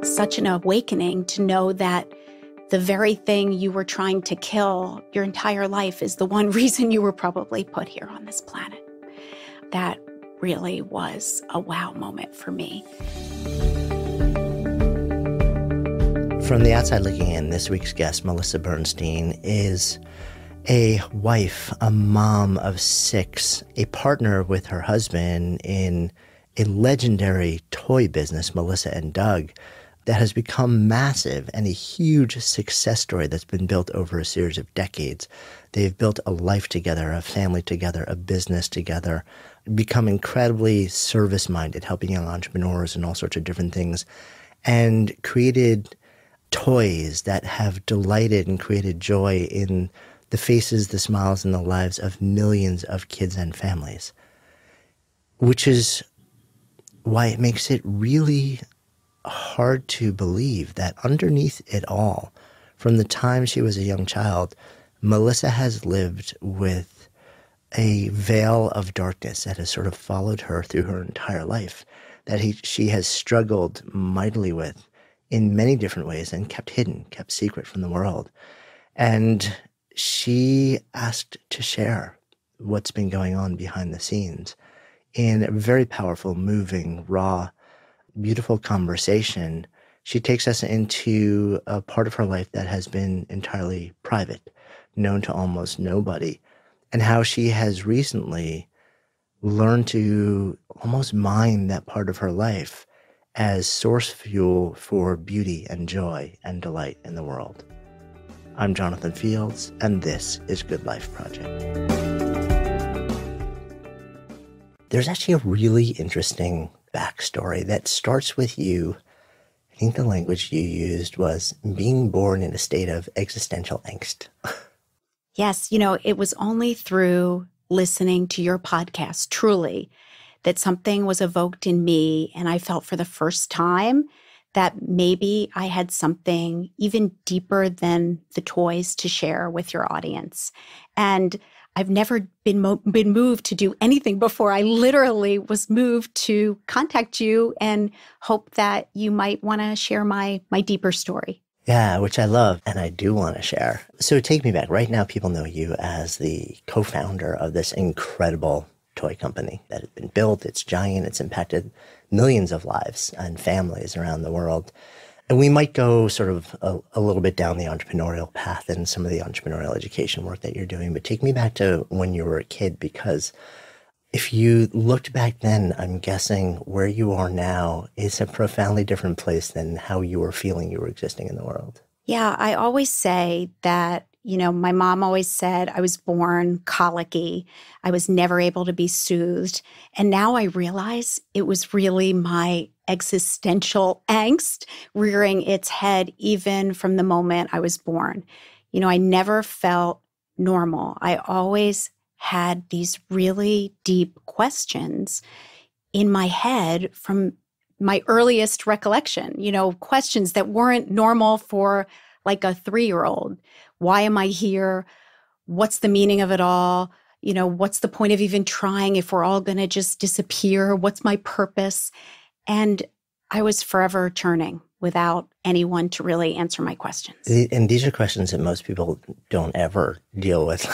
Such an awakening to know that the very thing you were trying to kill your entire life is the one reason you were probably put here on this planet. That really was a wow moment for me. From the outside looking in, this week's guest, Melissa Bernstein, is a wife, a mom of 6, a partner with her husband in a legendary toy business, Melissa and Doug, that has become massive and a huge success story that's been built over a series of decades. They've built a life together, a family together, a business together, become incredibly service-minded, helping young entrepreneurs and all sorts of different things, and created toys that have delighted and created joy in the faces, the smiles, and the lives of millions of kids and families, which is why it makes it really hard to believe that underneath it all, from the time she was a young child, Melissa has lived with a veil of darkness that has sort of followed her through her entire life, that she has struggled mightily with in many different ways and kept hidden, kept secret from the world. And she asked to share what's been going on behind the scenes in a very powerful, moving, raw, beautiful conversation. She takes us into a part of her life that has been entirely private, known to almost nobody, and how she has recently learned to almost mine that part of her life as source fuel for beauty and joy and delight in the world. I'm Jonathan Fields, and this is Good Life Project. There's actually a really interesting backstory that starts with you. I think the language you used was being born in a state of existential angst. Yes, it was only through listening to your podcast, truly, that something was evoked in me, and I felt for the first time that maybe I had something even deeper than the toys to share with your audience. And I've never been moved to do anything before. I literally was moved to contact you and hope that you might want to share my deeper story. Yeah, which I love, and I do want to share. So take me back. Right now, people know you as the co-founder of this incredible toy company that has been built. It's giant. It's impacted millions of lives and families around the world. And we might go sort of a little bit down the entrepreneurial path and some of the entrepreneurial education work that you're doing. But take me back to when you were a kid, because if you looked back then, I'm guessing where you are now is a profoundly different place than how you were feeling you were existing in the world. Yeah, I always say that, my mom always said I was born colicky. I was never able to be soothed. And now I realize it was really my existential angst rearing its head even from the moment I was born. I never felt normal. I always had these really deep questions in my head from my earliest recollection, questions that weren't normal for like a 3-year-old. Why am I here? What's the meaning of it all? What's the point of even trying if we're all going to just disappear? What's my purpose? And I was forever churning without anyone to really answer my questions. And these are questions that most people don't ever deal with.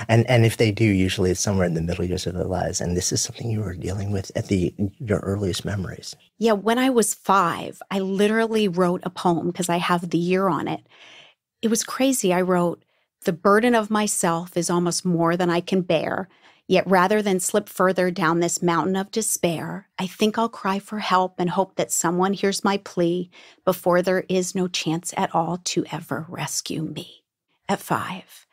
and if they do, usually it's somewhere in the middle years of their lives. And this is something you were dealing with at your earliest memories. Yeah, when I was 5, I literally wrote a poem because I have the year on it. It was crazy. I wrote, "The burden of myself is almost more than I can bear. Yet rather than slip further down this mountain of despair, I think I'll cry for help and hope that someone hears my plea before there is no chance at all to ever rescue me." At 5.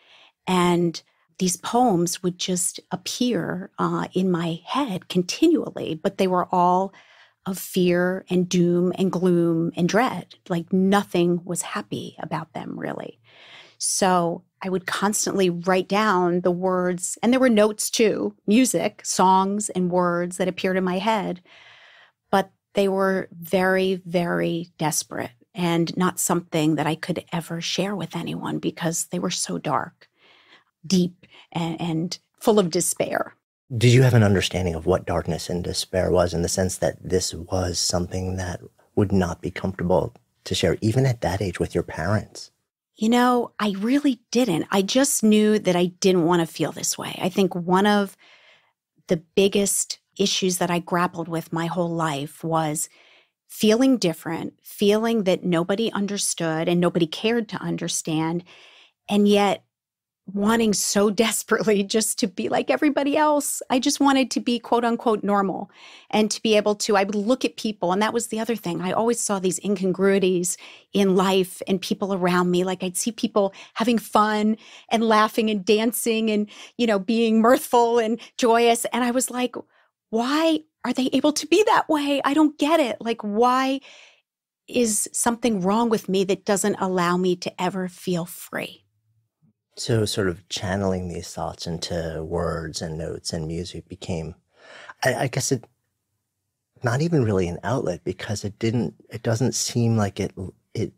And these poems would just appear in my head continually, but they were all of fear and doom and gloom and dread. Like nothing was happy about them, really. So I would constantly write down the words, and there were notes too, music, songs, and words that appeared in my head. But they were very, very desperate and not something that I could ever share with anyone because they were so dark, deep, and full of despair. Did you have an understanding of what darkness and despair was, in the sense that this was something that would not be comfortable to share, even at that age with your parents? I really didn't. I just knew that I didn't want to feel this way. I think one of the biggest issues that I grappled with my whole life was feeling different, feeling that nobody understood and nobody cared to understand, and yet wanting so desperately just to be like everybody else. I just wanted to be quote unquote normal and to be able to, I would look at people. And that was the other thing. I always saw these incongruities in life and people around me. Like I'd see people having fun and laughing and dancing and, being mirthful and joyous. And I was like, why are they able to be that way? I don't get it. Like, why is something wrong with me that doesn't allow me to ever feel free? So sort of channeling these thoughts into words and notes and music became, I guess not even really an outlet, because it doesn't seem like it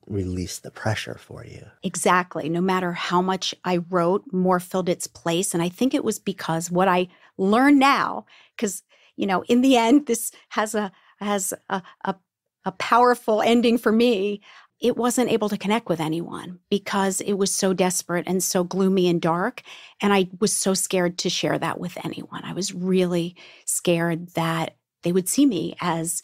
released the pressure for you. Exactly. No matter how much I wrote, more filled its place. And I think it was because what I learned now, because, in the end, this has a powerful ending for me. It wasn't able to connect with anyone because it was so desperate and so gloomy and dark. And I was so scared to share that with anyone. I was really scared that they would see me as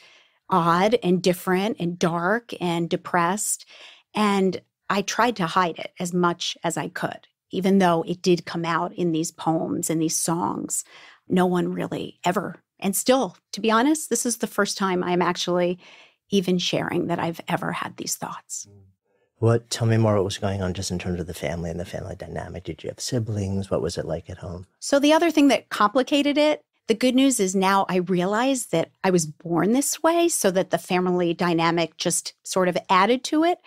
odd and different and dark and depressed. And I tried to hide it as much as I could, even though it did come out in these poems and these songs. No one really ever. And still, to be honest, this is the first time I'm actually even sharing that I've ever had these thoughts. Tell me more what was going on just in terms of the family and the family dynamic. Did you have siblings? What was it like at home? So the other thing that complicated it, the good news is now I realize that I was born this way, so that the family dynamic just sort of added to it.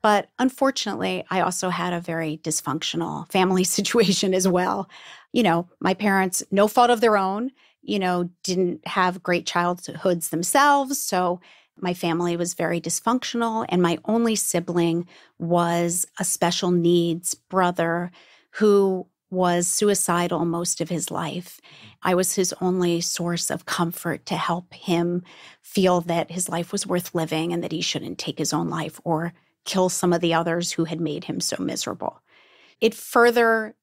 But unfortunately, I also had a very dysfunctional family situation as well. My parents, no fault of their own, didn't have great childhoods themselves. So my family was very dysfunctional, and my only sibling was a special needs brother who was suicidal most of his life. I was his only source of comfort to help him feel that his life was worth living and that he shouldn't take his own life or kill some of the others who had made him so miserable. It further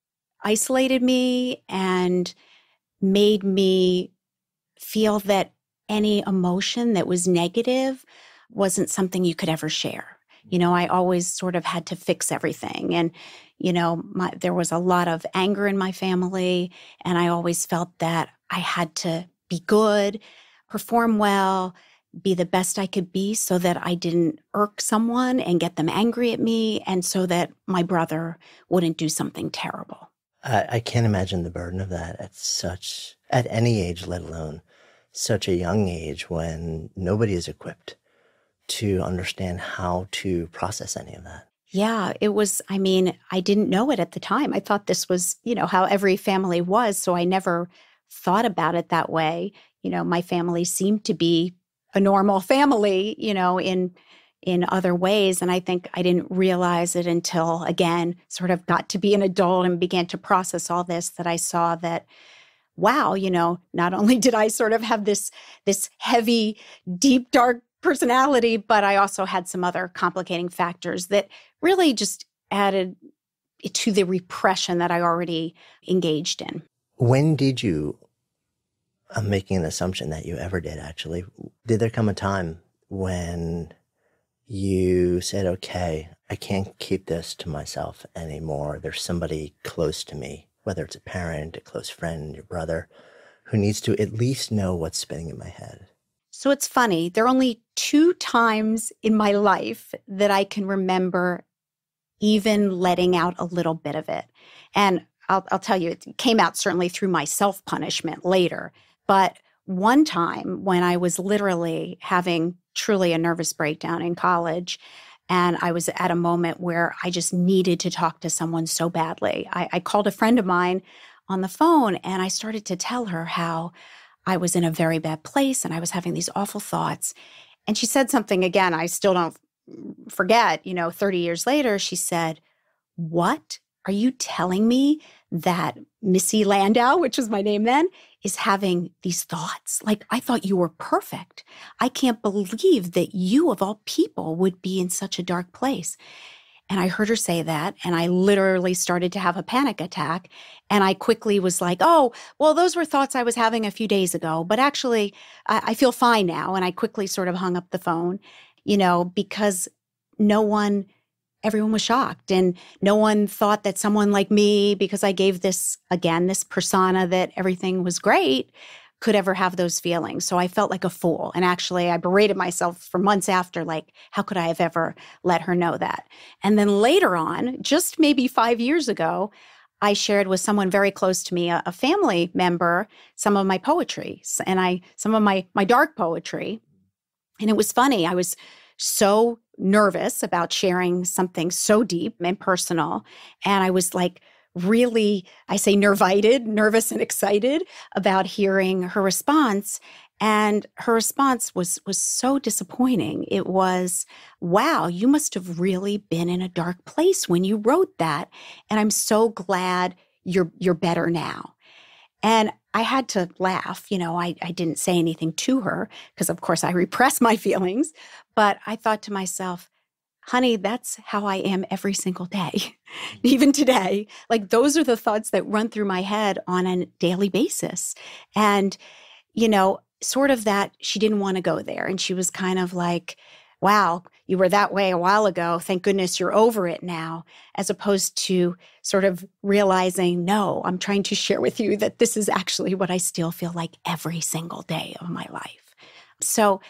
isolated me and made me feel that any emotion that was negative wasn't something you could ever share. I always sort of had to fix everything. And, there was a lot of anger in my family. And I always felt that I had to be good, perform well, be the best I could be so that I didn't irk someone and get them angry at me, and so that my brother wouldn't do something terrible. I can't imagine the burden of that at any age, let alone such a young age when nobody is equipped to understand how to process any of that. Yeah, it was, I didn't know it at the time. I thought this was, how every family was. So I never thought about it that way. My family seemed to be a normal family, in other ways. And I think I didn't realize it until, again, sort of got to be an adult and began to process all this, that I saw that, wow, not only did I sort of have this heavy, deep, dark personality, but I also had some other complicating factors that really just added to the repression that I already engaged in. When did you, I'm making an assumption that you ever did actually, did there come a time when you said, okay, I can't keep this to myself anymore. There's somebody close to me, whether it's a parent, a close friend, your brother, who needs to at least know what's spinning in my head? So it's funny. There are only 2 times in my life that I can remember even letting out a little bit of it. And I'll tell you, it came out certainly through my self-punishment later. But one time when I was literally having truly a nervous breakdown in college, and I was at a moment where I just needed to talk to someone so badly. I called a friend of mine on the phone, and I started to tell her how I was in a very bad place and I was having these awful thoughts. And she said something, again, I still don't forget, 30 years later, she said, "What? Are you telling me that Missy Landau, which was my name then, is having these thoughts. Like, I thought you were perfect. I can't believe that you, of all people, would be in such a dark place. And I heard her say that, and I literally started to have a panic attack. And I quickly was like, oh, well, those were thoughts I was having a few days ago, but actually, I feel fine now. And I quickly sort of hung up the phone, because everyone was shocked, and no one thought that someone like me, because I gave this persona that everything was great, could ever have those feelings. So I felt like a fool. And actually, I berated myself for months after, like, how could I have ever let her know that? And then later on, just maybe 5 years ago, I shared with someone very close to me, a family member, some of my poetry and some of my dark poetry. And it was funny. I was so nervous about sharing something so deep and personal. And I was like, really, I say nervited, nervous and excited about hearing her response. And her response was so disappointing. It was, wow, you must have really been in a dark place when you wrote that. And I'm so glad you're better now. And I had to laugh. I didn't say anything to her because, of course, I repress my feelings. But I thought to myself, honey, that's how I am every single day, even today. Like, those are the thoughts that run through my head on a daily basis. And, sort of that she didn't want to go there. And she was kind of like, wow, you were that way a while ago. Thank goodness you're over it now, as opposed to sort of realizing, no, I'm trying to share with you that this is actually what I still feel like every single day of my life. So,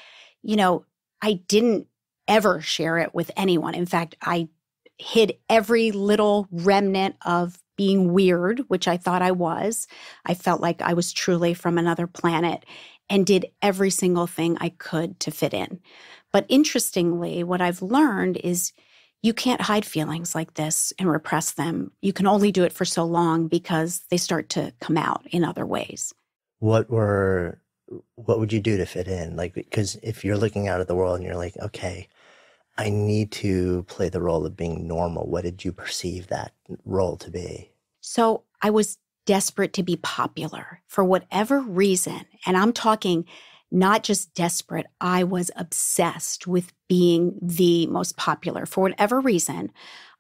I didn't ever share it with anyone. In fact, I hid every little remnant of being weird, which I thought I was. I felt like I was truly from another planet and did every single thing I could to fit in. But interestingly, what I've learned is you can't hide feelings like this and repress them. You can only do it for so long because they start to come out in other ways. What would you do to fit in? Like, because if you're looking out at the world and you're like, okay, I need to play the role of being normal, what did you perceive that role to be? So I was desperate to be popular for whatever reason. And I'm talking not just desperate, I was obsessed with being the most popular for whatever reason.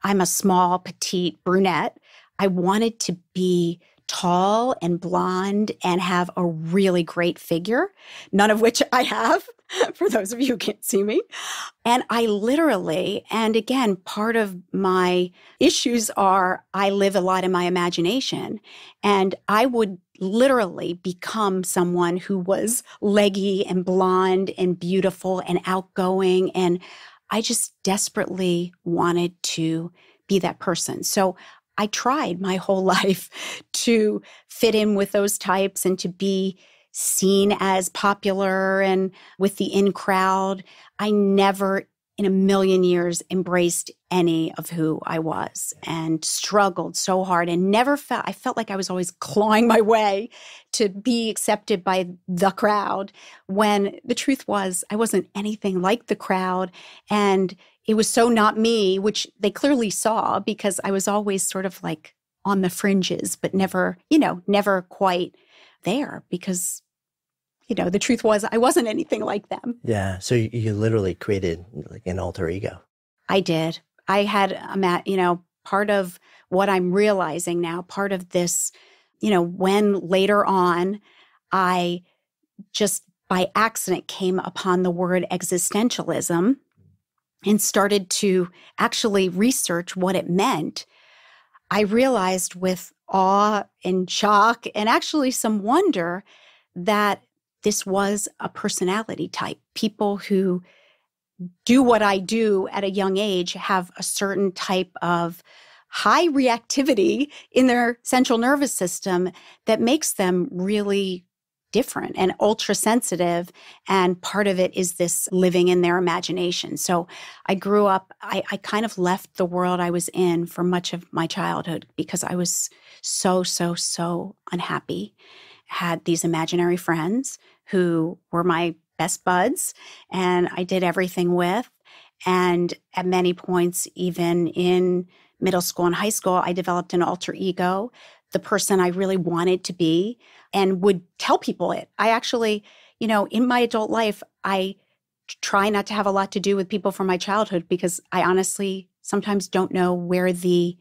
I'm a small, petite brunette. I wanted to be tall and blonde and have a really great figure, none of which I have, for those of you who can't see me. And I literally, and again, part of my issues are I live a lot in my imagination, and I would literally become someone who was leggy and blonde and beautiful and outgoing. And I just desperately wanted to be that person. So I tried my whole life to fit in with those types and to be seen as popular and with the in crowd. I never in a million years embraced any of who I was and struggled so hard and I felt like I was always clawing my way to be accepted by the crowd, when the truth was I wasn't anything like the crowd. And it was so not me, which they clearly saw because I was always sort of like on the fringes, but never quite there because, the truth was I wasn't anything like them. Yeah. So you literally created like an alter ego. I did. I had, part of what I'm realizing now, part of this, when later on I just by accident came upon the word existentialism and started to actually research what it meant, I realized with awe and shock and actually some wonder that this was a personality type. People who do what I do at a young age have a certain type of high reactivity in their central nervous system that makes them really different and ultra sensitive. And part of it is this living in their imagination. So I grew up, I kind of left the world I was in for much of my childhood because I was so unhappy. Had these imaginary friends who were my best buds and I did everything with. And at many points, even in middle school and high school, I developed an alter ego the person I really wanted to be and would tell people it. I actually, in my adult life, I try not to have a lot to do with people from my childhood because I honestly sometimes don't know where the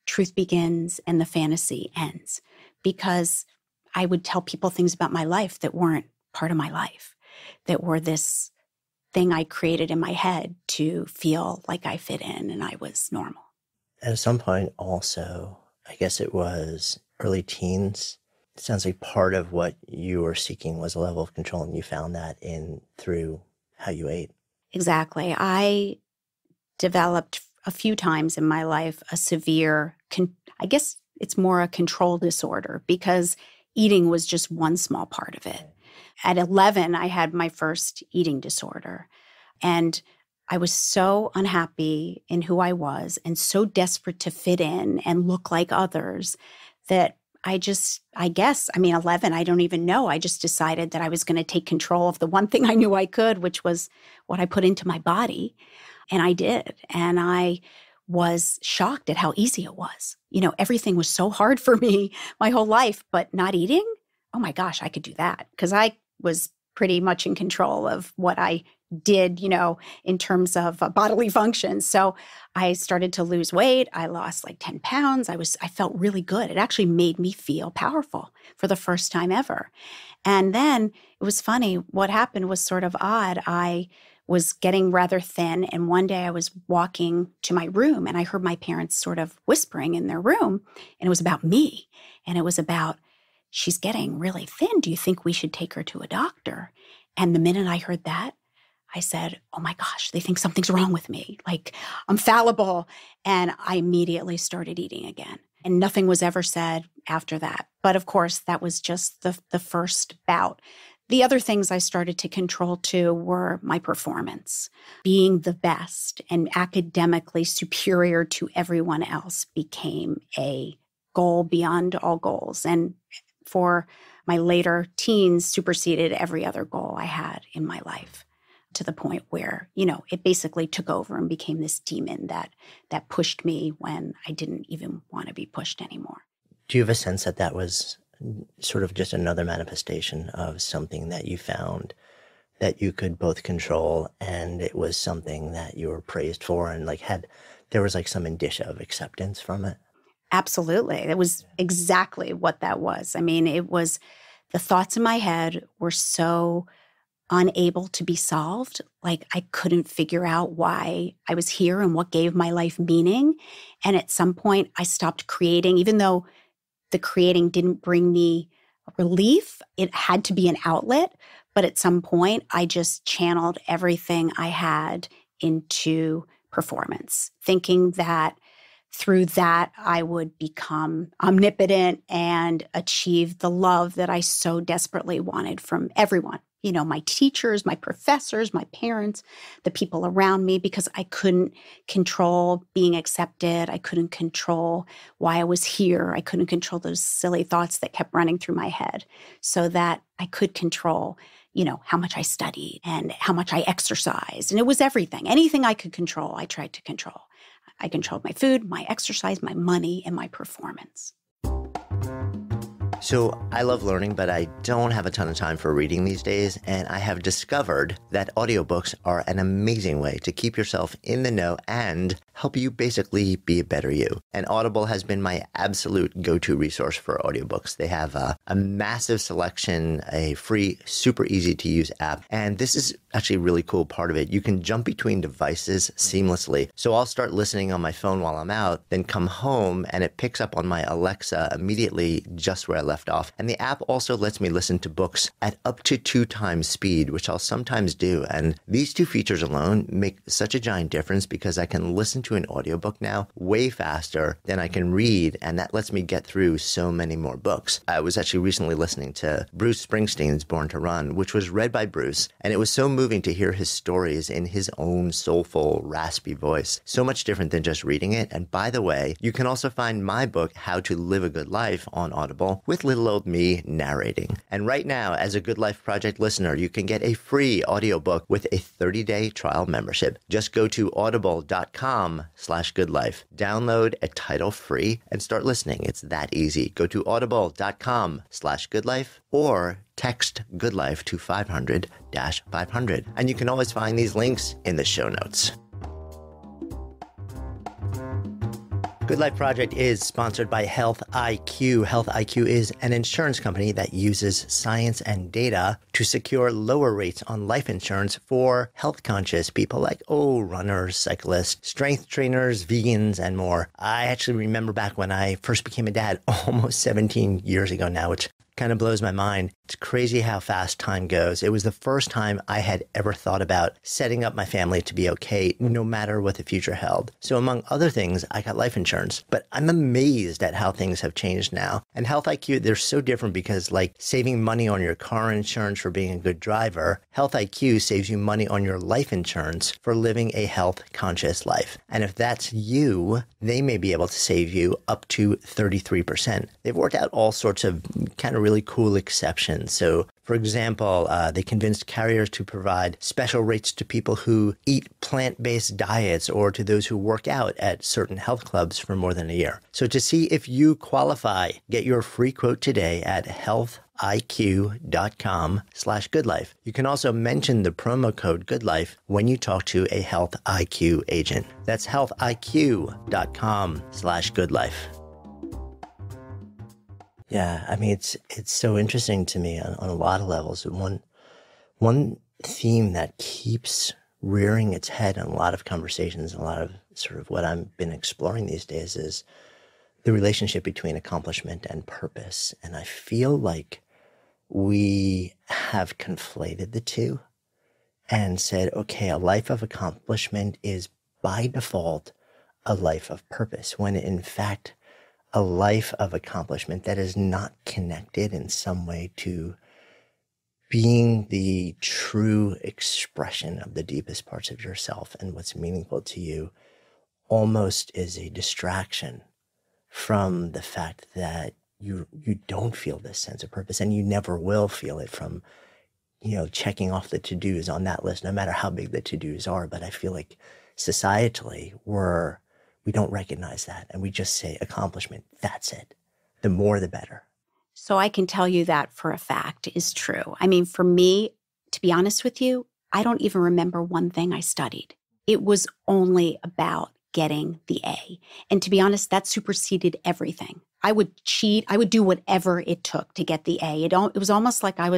truth begins and the fantasy ends, because I would tell people things about my life that weren't part of my life, that were this thing I created in my head to feel like I fit in and I was normal. At some point also, I guess it was early teens, it sounds like part of what you were seeking was a level of control, and you found that through how you ate. Exactly. I developed a few times in my life a severe, I guess it's more a control disorder, because eating was just one small part of it. At 11, I had my first eating disorder, and I was so unhappy in who I was and so desperate to fit in and look like others that I guess, 11, I don't even know. I just decided that I was going to take control of the one thing I knew I could, which was what I put into my body. And I did. And I was shocked at how easy it was. Everything was so hard for me my whole life, but not eating, oh my gosh, I could do that, because I was pretty much in control of what I did, in terms of bodily functions. So I started to lose weight. I lost like 10 pounds. I felt really good. It actually made me feel powerful for the first time ever. And then it was funny. What happened was sort of odd. I was getting rather thin. And one day I was walking to my room and I heard my parents sort of whispering in their room. And it was about me. And it was about, she's getting really thin. Do you think we should take her to a doctor? And the minute I heard that, I said, oh my gosh, they think something's wrong with me. Like, I'm fallible. And I immediately started eating again. And nothing was ever said after that. But of course, that was just the first bout. The other things I started to control too were my performance. Being the best and academically superior to everyone else became a goal beyond all goals. And for my later teens, superseded every other goal I had in my life, to the point where, it basically took over and became this demon that pushed me when I didn't even want to be pushed anymore. Do you have a sense that was sort of just another manifestation of something that you found that you could both control, and it was something that you were praised for, and there was some indicia of acceptance from it? Absolutely. It was exactly what that was. It was, the thoughts in my head were so unable to be solved. Like, I couldn't figure out why I was here and what gave my life meaning. And at some point I stopped creating, even though the creating didn't bring me relief. It had to be an outlet. But at some point I just channeled everything I had into performance, thinking that through that I would become omnipotent and achieve the love that I so desperately wanted from everyone. My teachers, my professors, my parents, the people around me, because I couldn't control being accepted. I couldn't control why I was here. I couldn't control those silly thoughts that kept running through my head, so that I could control, how much I studied and how much I exercised. And it was everything. Anything I could control, I tried to control. I controlled my food, my exercise, my money, and my performance. So I love learning, but I don't have a ton of time for reading these days, and I have discovered that audiobooks are an amazing way to keep yourself in the know and help you basically be a better you. And Audible has been my absolute go-to resource for audiobooks. They have a massive selection, a free, super easy to use app, and this is actually a really cool part of it. You can jump between devices seamlessly. So I'll start listening on my phone while I'm out, then come home and it picks up on my Alexa immediately just where I left off. And the app also lets me listen to books at up to 2 times speed, which I'll sometimes do. And these two features alone make such a giant difference, because I can listen to an audiobook now way faster than I can read, and that lets me get through so many more books. I was actually recently listening to Bruce Springsteen's Born to Run, which was read by Bruce, and it was so moving to hear his stories in his own soulful, raspy voice. So much different than just reading it. And by the way, you can also find my book, How to Live a Good Life, on Audible with just little old me narrating. And right now, as a Good Life Project listener, you can get a free audiobook with a 30-day trial membership. Just go to audible.com/goodlife. Download a title free and start listening. It's that easy. Go to audible.com/goodlife or text Good Life to 500-500. And you can always find these links in the show notes. Good Life Project is sponsored by Health IQ. Health IQ is an insurance company that uses science and data to secure lower rates on life insurance for health-conscious people like, runners, cyclists, strength trainers, vegans, and more. I actually remember back when I first became a dad almost 17 years ago now, which kind of blows my mind. It's crazy how fast time goes. It was the first time I had ever thought about setting up my family to be okay, no matter what the future held. So among other things, I got life insurance, but I'm amazed at how things have changed now. And Health IQ, they're so different because like saving money on your car insurance for being a good driver, Health IQ saves you money on your life insurance for living a health conscious life. And if that's you, they may be able to save you up to 33%. They've worked out all sorts of kind of really cool exceptions. So, for example, they convinced carriers to provide special rates to people who eat plant-based diets or to those who work out at certain health clubs for more than a year. So to see if you qualify, get your free quote today at healthiq.com/goodlife. You can also mention the promo code GoodLife when you talk to a Health IQ agent. That's healthiq.com/goodlife. Yeah, I mean, it's so interesting to me on a lot of levels. And one theme that keeps rearing its head in a lot of conversations, and a lot of sort of what I've been exploring these days is the relationship between accomplishment and purpose. And I feel like we have conflated the two and said, okay, a life of accomplishment is by default a life of purpose, when in fact, a life of accomplishment that is not connected in some way to being the true expression of the deepest parts of yourself and what's meaningful to you almost is a distraction from the fact that you don't feel this sense of purpose, and you never will feel it from, checking off the to-dos on that list, no matter how big the to-dos are. But I feel like societally we don't recognize that. And we just say accomplishment. That's it. The more, the better. So I can tell you that for a fact is true. I mean, for me, to be honest with you, I don't even remember one thing I studied. It was only about getting the A. And to be honest, that superseded everything. I would cheat. I would do whatever it took to get the A. It was almost like I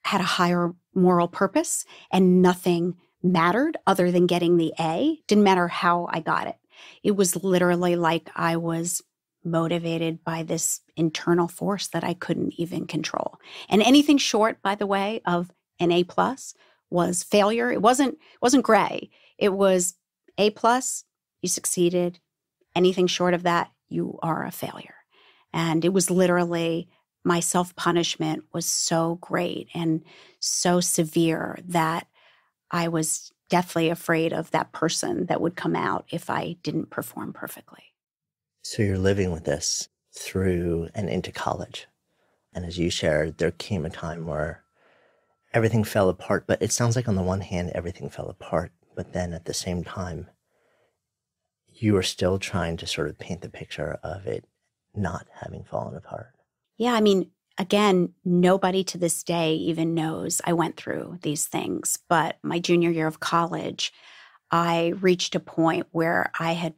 had a higher moral purpose and nothing mattered other than getting the A. Didn't matter how I got it. It was literally like I was motivated by this internal force that I couldn't even control. And anything short, by the way, of an A+ was failure. It wasn't gray. It was A+, you succeeded. Anything short of that, you are a failure. And it was literally, my self-punishment was so great and so severe that I was deathly afraid of that person that would come out if I didn't perform perfectly. So you're living with this through and into college. And as you shared, there came a time where everything fell apart. But it sounds like on the one hand, everything fell apart. But then at the same time, you were still trying to sort of paint the picture of it not having fallen apart. Yeah, I mean, again, nobody to this day even knows I went through these things. But my junior year of college, I reached a point where I had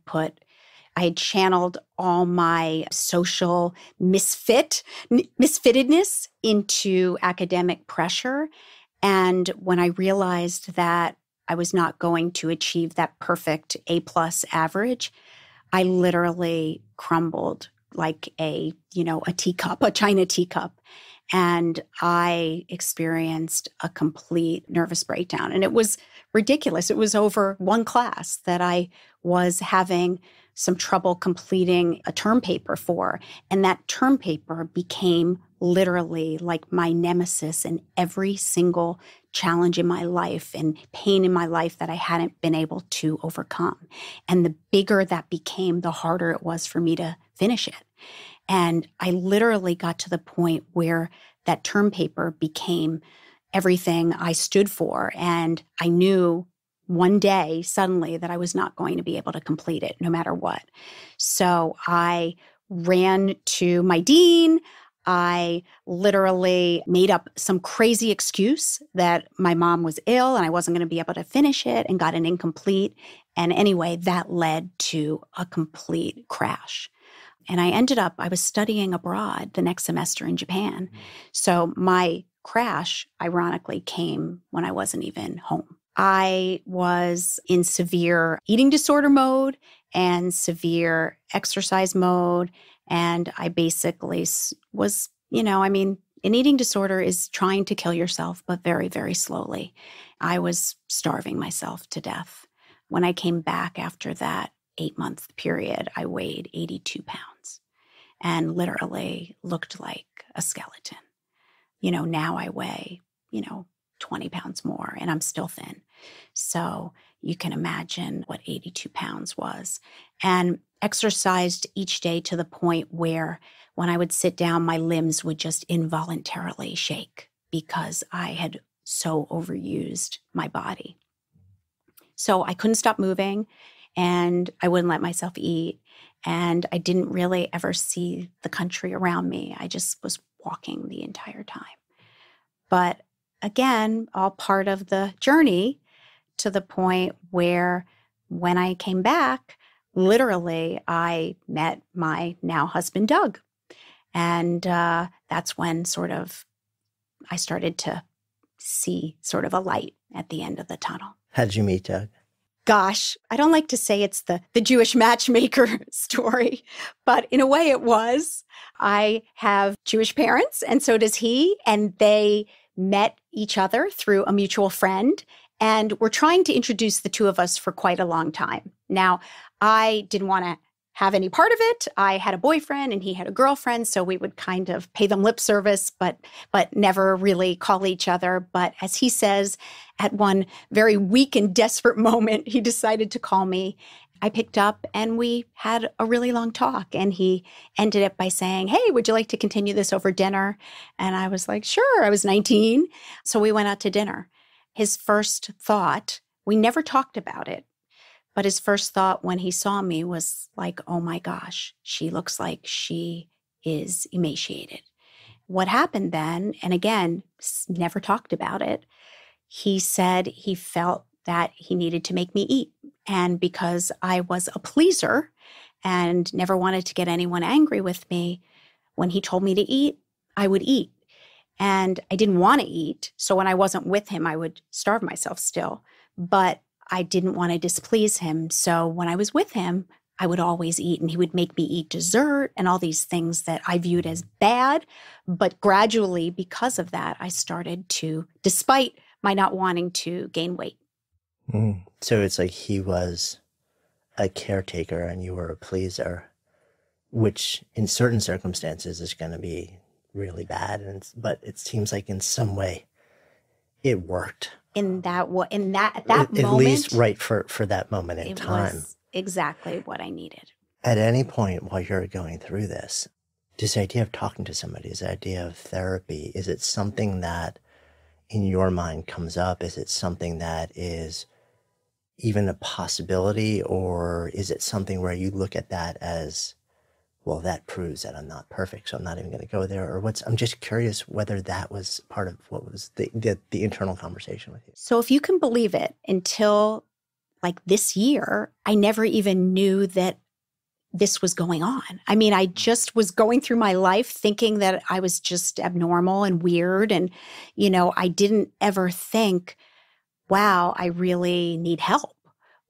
channeled all my social misfittedness into academic pressure. And when I realized that I was not going to achieve that perfect A+ average, I literally crumbled like a teacup, a china teacup. And I experienced a complete nervous breakdown. And it was ridiculous. It was over one class that I was having some trouble completing a term paper for. And that term paper became literally like my nemesis in every single challenge in my life and pain in my life that I hadn't been able to overcome. And the bigger that became, the harder it was for me to finish it. And I literally got to the point where that term paper became everything I stood for. And I knew one day suddenly that I was not going to be able to complete it no matter what. So I ran to my dean. I literally made up some crazy excuse that my mom was ill and I wasn't going to be able to finish it and got an incomplete. And anyway, that led to a complete crash. And I was studying abroad the next semester in Japan. So my crash, ironically, came when I wasn't even home. I was in severe eating disorder mode and severe exercise mode. And I basically was, an eating disorder is trying to kill yourself, but very, very slowly. I was starving myself to death. When I came back after that 8-month period, I weighed 82 pounds and literally looked like a skeleton. Now I weigh, 20 pounds more and I'm still thin. So you can imagine what 82 pounds was. And exercised each day to the point where when I would sit down, my limbs would just involuntarily shake because I had so overused my body. So I couldn't stop moving and I wouldn't let myself eat. And I didn't really ever see the country around me. I just was walking the entire time. But again, all part of the journey to the point where when I came back, literally, I met my now husband, Doug. And that's when I started to see sort of a light at the end of the tunnel. How did you meet Doug? Gosh, I don't like to say it's the Jewish matchmaker story, but in a way it was. I have Jewish parents, and so does he, and they met each other through a mutual friend, and were trying to introduce the two of us for quite a long time. Now, I didn't want to have any part of it. I had a boyfriend and he had a girlfriend, so we would kind of pay them lip service, but never really call each other. But as he says, at one very weak and desperate moment, he decided to call me. I picked up and we had a really long talk, and he ended it by saying, "Hey, would you like to continue this over dinner?" And I was like, "Sure." I was 19. So we went out to dinner. His first thought, we never talked about it, but his first thought when he saw me was like, "Oh my gosh, she looks like she is emaciated." What happened then, and again, never talked about it, he said he felt that he needed to make me eat. And because I was a pleaser and never wanted to get anyone angry with me, when he told me to eat, I would eat. And I didn't want to eat. So when I wasn't with him, I would starve myself still. But I didn't want to displease him. So when I was with him, I would always eat, and he would make me eat dessert and all these things that I viewed as bad. But gradually, because of that, I started to, despite my not wanting to, gain weight. So it's like he was a caretaker and you were a pleaser, which in certain circumstances is going to be really bad. But it seems like in some way it worked. At that moment, at least right for that moment in time. Was exactly what I needed. At any point while you're going through this idea of talking to somebody, this idea of therapy, is it something that in your mind comes up? Is it something that is even a possibility, or is it something where you look at that as, well, that proves that I'm not perfect, so I'm not even going to go there? Or I'm just curious whether that was part of what was the internal conversation with you. So if you can believe it, until like this year, I never even knew that this was going on. I mean, I just was going through my life thinking that I was just abnormal and weird. And, I didn't ever think, wow, I really need help.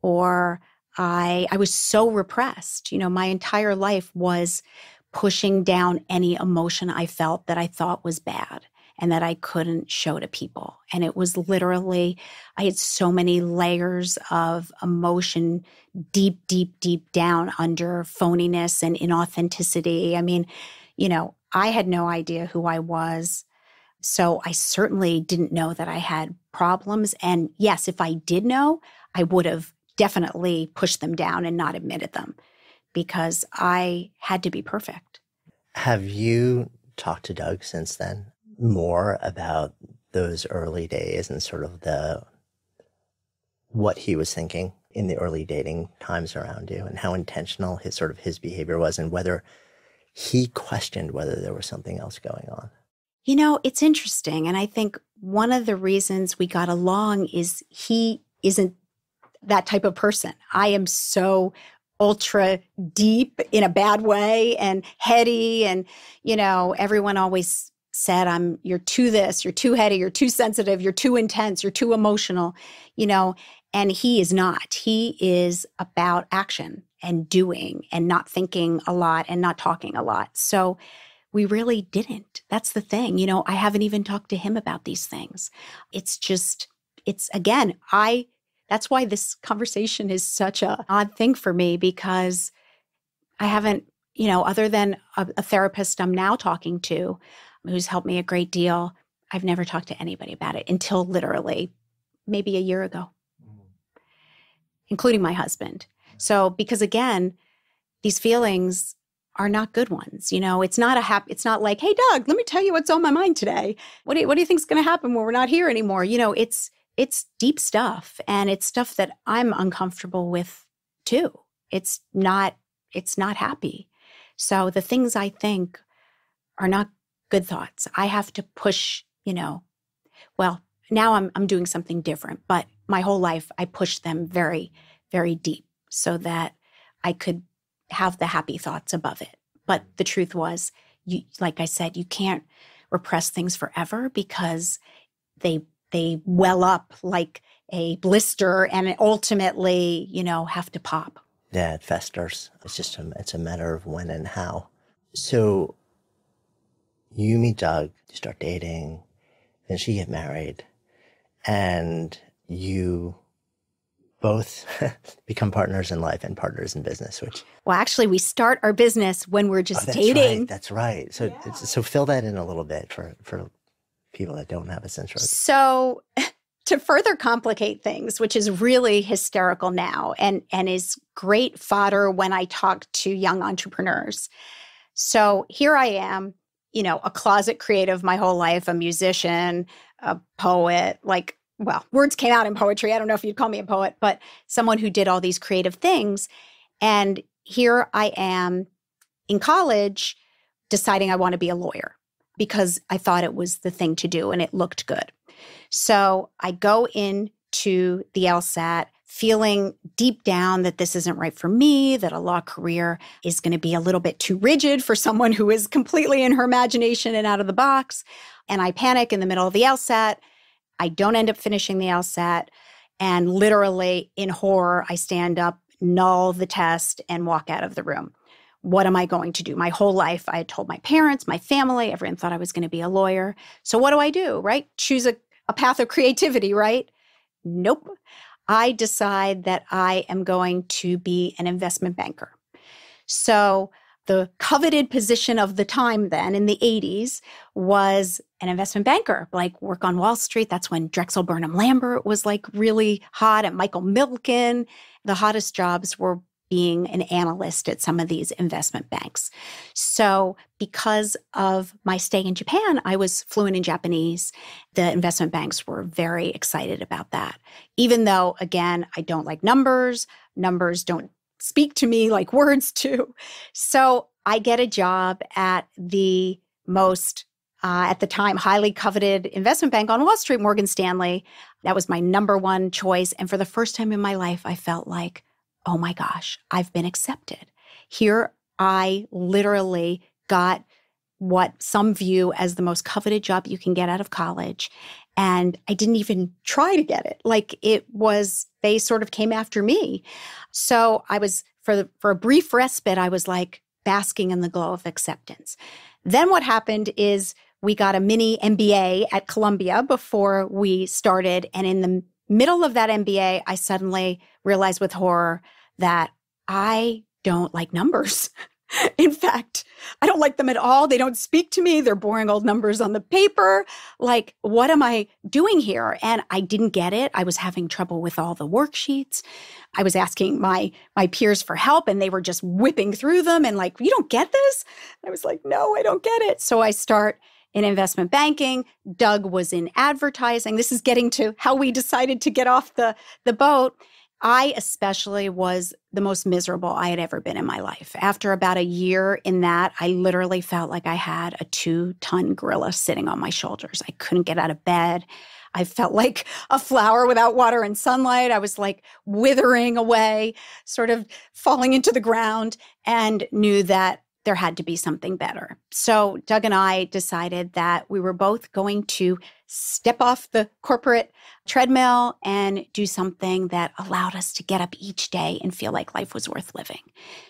Or I was so repressed. My entire life was pushing down any emotion I felt that I thought was bad and that I couldn't show to people. And it was literally, I had so many layers of emotion deep, deep, deep down under phoniness and inauthenticity. I mean, I had no idea who I was. So I certainly didn't know that I had problems. And yes, if I did know, I would have definitely pushed them down and not admitted them, because I had to be perfect. Have you talked to Doug since then more about those early days and sort of what he was thinking in the early dating times around you and how intentional his behavior was and whether he questioned whether there was something else going on? It's interesting. And I think one of the reasons we got along is he isn't that type of person. I am so ultra deep in a bad way and heady. And, everyone always said, you're too this, you're too heady, you're too sensitive, you're too intense, you're too emotional, and he is not. He is about action and doing and not thinking a lot and not talking a lot. So we really didn't. That's the thing. I haven't even talked to him about these things. That's why this conversation is such an odd thing for me, because I haven't, other than a therapist I'm now talking to who's helped me a great deal, I've never talked to anybody about it until literally maybe a year ago, including my husband. So, because again, these feelings are not good ones. It's not like, hey, Doug, let me tell you what's on my mind today. What do you think is going to happen when we're not here anymore? It's deep stuff, and it's stuff that I'm uncomfortable with too. It's not happy. So the things I think are not good thoughts. I have to push, well, now I'm doing something different, but my whole life I pushed them very, very deep so that I could have the happy thoughts above it. But the truth was, like I said, you can't repress things forever because they well up like a blister and ultimately, have to pop. Yeah, it festers. It's a matter of when and how. So you meet Doug, you start dating, then she get married, and you both become partners in life and partners in business, Well, actually, we start our business when we're just dating. That's right. So, yeah. So fill that in a little bit for people that don't have a sense of it. So to further complicate things, which is really hysterical now and is great fodder when I talk to young entrepreneurs. So here I am, a closet creative my whole life, a musician, a poet, words came out in poetry. I don't know if you'd call me a poet, but someone who did all these creative things. And here I am in college deciding I want to be a lawyer because I thought it was the thing to do and it looked good. So I go into the LSAT feeling deep down that this isn't right for me, that a law career is going to be a little bit too rigid for someone who is completely in her imagination and out of the box. And I panic in the middle of the LSAT. I don't end up finishing the LSAT. And literally in horror, I stand up, null the test, and walk out of the room. What am I going to do? My whole life, I had told my parents, my family, everyone thought I was going to be a lawyer. So what do, right? Choose a path of creativity, right? Nope. I decide that I am going to be an investment banker. So the coveted position of the time then in the 80s was an investment banker, work on Wall Street. That's when Drexel Burnham Lambert was really hot, and Michael Milken. The hottest jobs were being an analyst at some of these investment banks. So because of my stay in Japan, I was fluent in Japanese. The investment banks were very excited about that. Even though, again, I don't like numbers. Numbers don't speak to me like words do. So I get a job at the most, at the time, highly coveted investment bank on Wall Street, Morgan Stanley. That was my number one choice. And for the first time in my life, I felt like, oh my gosh, I've been accepted. Here, I literally got what some view as the most coveted job you can get out of college. And I didn't even try to get it. They sort of came after me. So I was, for a brief respite, I was basking in the glow of acceptance. Then what happened is we got a mini MBA at Columbia before we started. And in the middle of that MBA, I suddenly realized with horror that I don't like numbers. In fact, I don't like them at all. They don't speak to me. They're boring old numbers on the paper. Like, what am I doing here? And I didn't get it. I was having trouble with all the worksheets. I was asking my peers for help, and they were just whipping through them and like, you don't get this? I was like, no, I don't get it. So I start in investment banking. Doug was in advertising. This is getting to how we decided to get off the boat. I especially was the most miserable I had ever been in my life. After about a year in that, I literally felt like I had a 2-ton gorilla sitting on my shoulders. I couldn't get out of bed. I felt like a flower without water and sunlight. I was like withering away, sort of falling into the ground, and knew that there had to be something better. So Doug and I decided that we were both going to step off the corporate treadmill and do something that allowed us to get up each day and feel like life was worth living.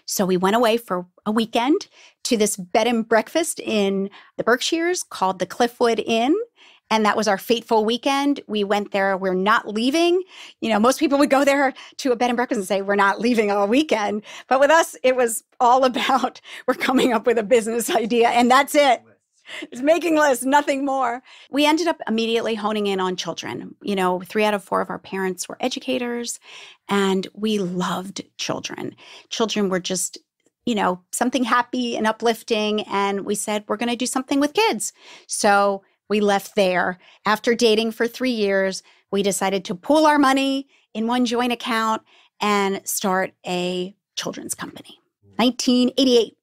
So we went away for a weekend to this bed and breakfast in the Berkshires called the Cliffwood Inn. And that was our fateful weekend. We went there. We're not leaving. You know, most people would go there to a bed and breakfast and say, we're not leaving all weekend. But with us, it was all about, we're coming up with a business idea, and that's it. It's making lists, nothing more. We ended up immediately honing in on children. You know, 3 out of 4 of our parents were educators, and we loved children. Children were just, you know, something happy and uplifting. And we said, we're going to do something with kids. So we left there. After dating for 3 years, we decided to pool our money in one joint account and start a children's company. 1988.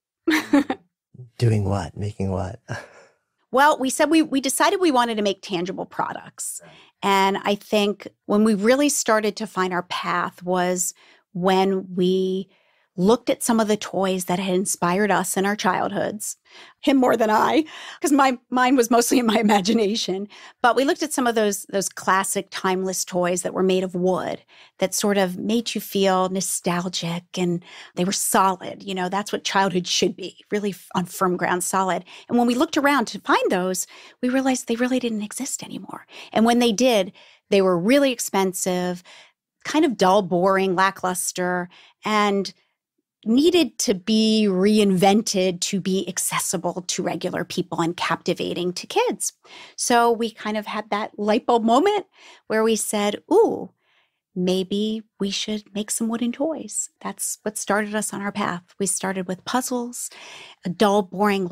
Doing what? Making what? Well, we said we decided we wanted to make tangible products. And I think when we really started to find our path was when we looked at some of the toys that had inspired us in our childhoods, him more than I, because mine was mostly in my imagination. But we looked at some of those classic timeless toys that were made of wood that sort of made you feel nostalgic, and they were solid. You know, that's what childhood should be, really on firm ground, solid. And when we looked around to find those, we realized they really didn't exist anymore. And when they did, they were really expensive, kind of dull, boring, lackluster, and needed to be reinvented to be accessible to regular people and captivating to kids. So we kind of had that light bulb moment where we said, ooh, maybe we should make some wooden toys. That's what started us on our path. We started with puzzles, a dull, boring,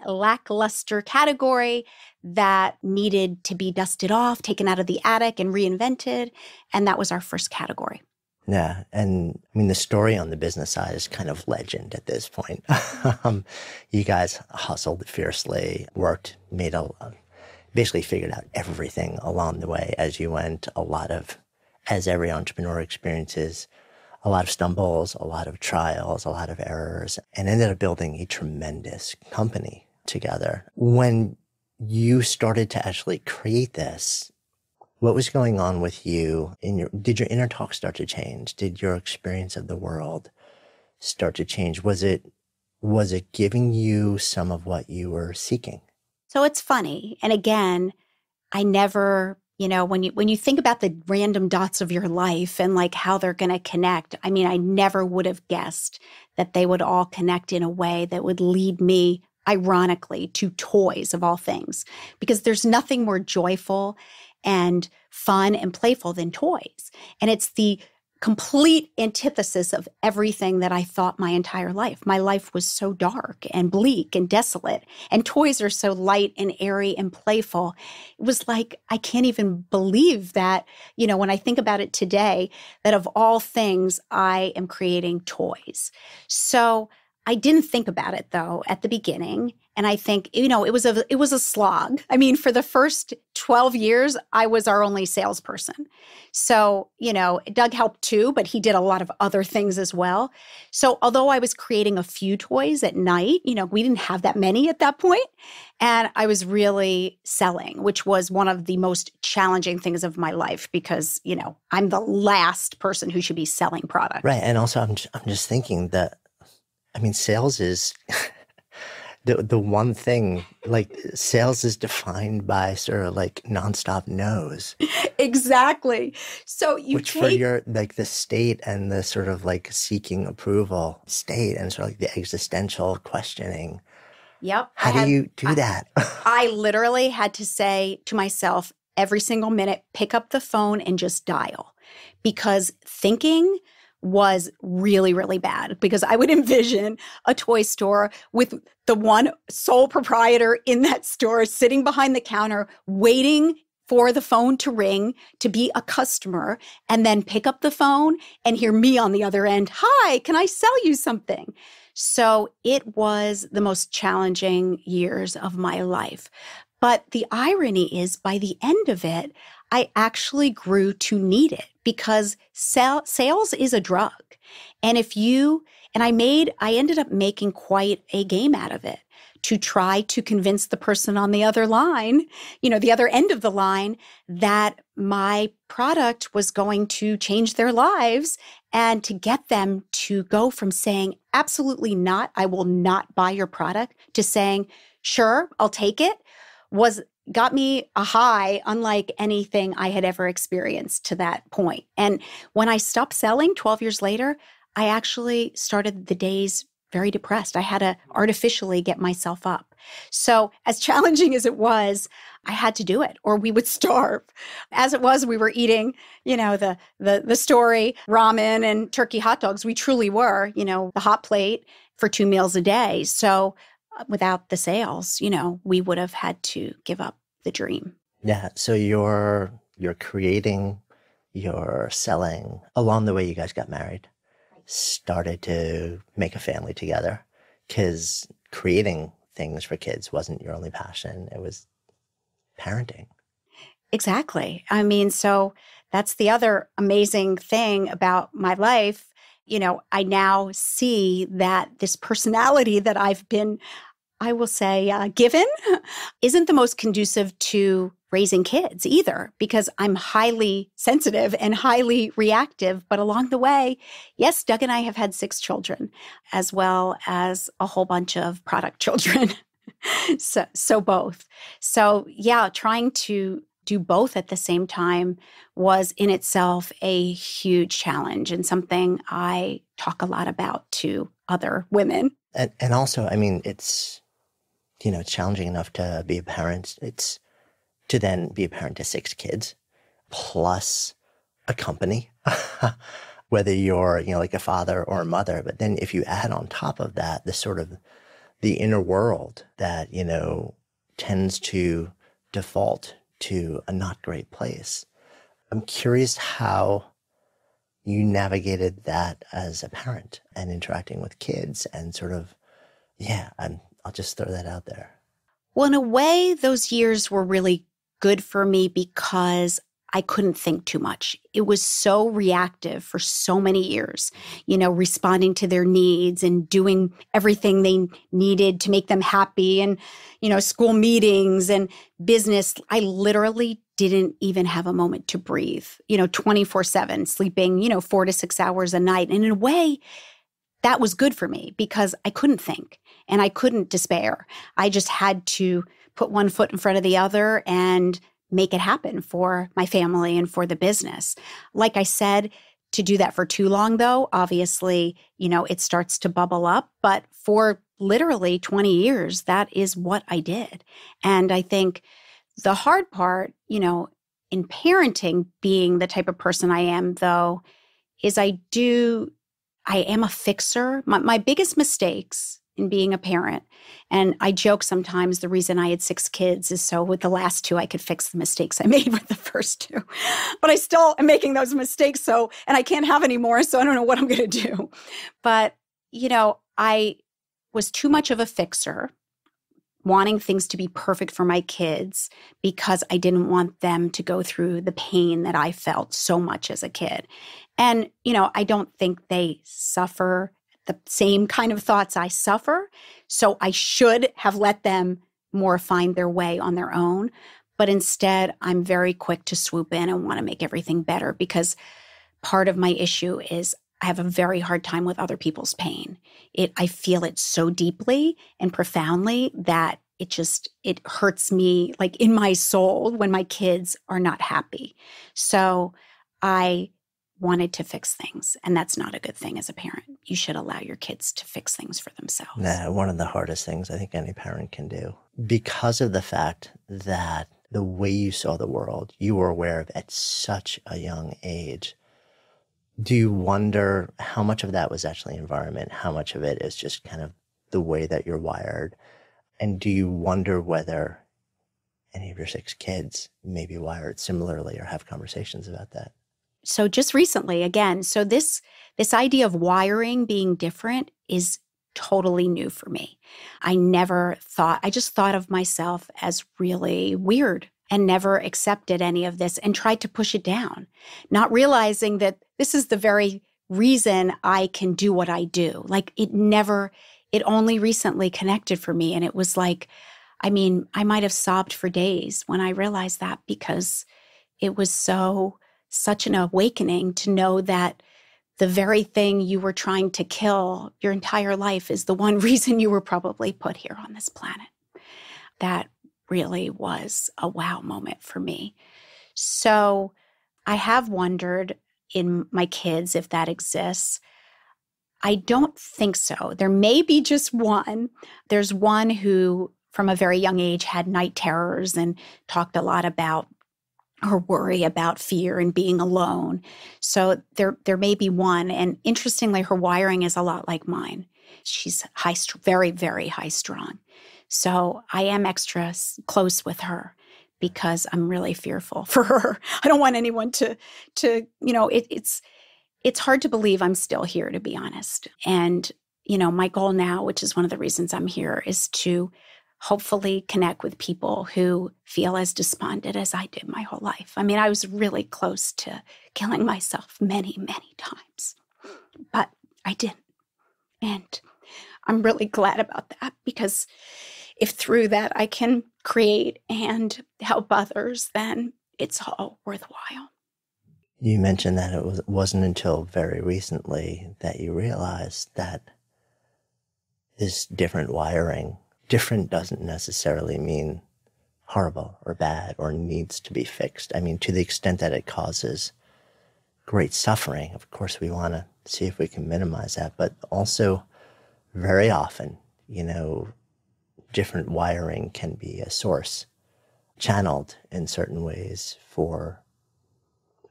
lackluster category that needed to be dusted off, taken out of the attic and reinvented. And that was our first category. Yeah. And I mean, the story on the business side is kind of legend at this point. You guys hustled fiercely, worked, basically figured out everything along the way as you went. As every entrepreneur experiences, a lot of stumbles, a lot of trials, a lot of errors, and ended up building a tremendous company together. When you started to actually create this, what was going on with you? Did your inner talk start to change? Did your experience of the world start to change? Was it giving you some of what you were seeking? So it's funny. And again, I never, when you think about the random dots of your life and like how they're going to connect, I mean, I never would have guessed that they would all connect in a way that would lead me, ironically, to toys of all things, because there's nothing more joyful and fun and playful than toys. And it's the complete antithesis of everything that I thought my entire life. My life was so dark and bleak and desolate, and toys are so light and airy and playful. It was like, I can't even believe that, when I think about it today, that of all things, I am creating toys. So I didn't think about it though at the beginning. And I think, it was a slog. I mean, for the first 12 years, I was our only salesperson. So, Doug helped too, but he did a lot of other things as well. So although I was creating a few toys at night, we didn't have that many at that point. And I was really selling, which was one of the most challenging things of my life because, I'm the last person who should be selling product. Right. And also I'm just thinking that, sales is the one thing, like sales is defined by sort of like nonstop no's, Exactly. So you which for take, your like the state and the sort of like seeking approval state and sort of like the existential questioning. yep, How do you do that? I literally had to say to myself every single minute, pick up the phone and just dial, because thinking was really, really bad, because I would envision a toy store with the one sole proprietor in that store sitting behind the counter waiting for the phone to ring to be a customer, and then pick up the phone and hear me on the other end. Hi, can I sell you something? So it was the most challenging years of my life. But the irony is, by the end of it, I actually grew to need it, because sales is a drug. And I ended up making quite a game out of it to try to convince the person on the other line, the other end of the line, that my product was going to change their lives, and to get them to go from saying, absolutely not, I will not buy your product, to saying, sure, I'll take it, got me a high unlike anything I had ever experienced to that point. And when I stopped selling 12 years later, I actually started the days very depressed. I had to artificially get myself up. So as challenging as it was, I had to do it or we would starve. As it was, we were eating, the story, ramen and turkey hot dogs. We truly were, the hot plate for 2 meals a day. So without the sales, we would have had to give up the dream. Yeah. So you're creating, you're selling. Along the way, you guys got married, started to make a family together, because creating things for kids wasn't your only passion. It was parenting. Exactly. I mean, so that's the other amazing thing about my life. I now see that this personality that I've been, I will say, given isn't the most conducive to raising kids either, because I'm highly sensitive and highly reactive. But along the way, yes, Doug and I have had 6 children, as well as a whole bunch of product children. So both. So yeah, trying to do both at the same time was in itself a huge challenge, and something I talk a lot about to other women. And also, I mean, it's, challenging enough to be a parent. It's to then be a parent to 6 kids plus a company, whether you're, like a father or a mother. But then if you add on top of that, the sort of the inner world that, tends to default to a not great place. I'm curious how you navigated that as a parent and interacting with kids and sort of, I'll just throw that out there. Well, in a way, those years were really good for me because I couldn't think too much. It was so reactive for so many years, responding to their needs and doing everything they needed to make them happy, and, school meetings and business. I literally didn't even have a moment to breathe, 24/7, sleeping, 4 to 6 hours a night. And in a way, that was good for me because I couldn't think and I couldn't despair. I just had to put one foot in front of the other and make it happen for my family and for the business. Like I said, to do that for too long, though, obviously, it starts to bubble up. But for literally 20 years, that is what I did. And I think the hard part, in parenting, being the type of person I am, though, is I am a fixer. My biggest mistakes in being a parent, and I joke sometimes the reason I had 6 kids is so with the last 2, I could fix the mistakes I made with the first 2. But I still am making those mistakes, and I can't have any more, so I don't know what I'm going to do. But, I was too much of a fixer, wanting things to be perfect for my kids because I didn't want them to go through the pain that I felt so much as a kid. And, I don't think they suffer the same kind of thoughts I suffer. So I should have let them more find their way on their own. But instead, I'm very quick to swoop in and want to make everything better, because part of my issue is I have a very hard time with other people's pain. I feel it so deeply and profoundly that it hurts me like in my soul when my kids are not happy. So I wanted to fix things, and that's not a good thing as a parent. You should allow your kids to fix things for themselves. Nah, one of the hardest things I think any parent can do, because of the fact that the way you saw the world, you were aware of at such a young age. Do you wonder how much of that was actually environment? How much of it is just kind of the way that you're wired? And do you wonder whether any of your 6 kids may be wired similarly or have conversations about that? So just recently, again, so this idea of wiring being different is totally new for me. I just thought of myself as really weird and never accepted any of this and tried to push it down, not realizing that this is the very reason I can do what I do. Like it only recently connected for me. And it was like, I might have sobbed for days when I realized that, because it was such an awakening to know that the very thing you were trying to kill your entire life is the one reason you were probably put here on this planet. That really was a wow moment for me. So I have wondered in my kids if that exists. I don't think so. There may be just one. There's one who, from a very young age, had night terrors and talked a lot about her worry about fear and being alone. So there may be one. And interestingly, her wiring is a lot like mine. She's very, very high strung. So I am extra close with her because I'm really fearful for her. I don't want anyone to it's hard to believe I'm still here, to be honest. And, my goal now, which is one of the reasons I'm here, is to hopefully connect with people who feel as despondent as I did my whole life. I was really close to killing myself many, many times, but I didn't. And I'm really glad about that, because if through that I can create and help others, then it's all worthwhile. You mentioned that it wasn't until very recently that you realized that this different wiring, different doesn't necessarily mean horrible or bad or needs to be fixed. To the extent that it causes great suffering, of course, we want to see if we can minimize that. But also, very often, different wiring can be a source channeled in certain ways for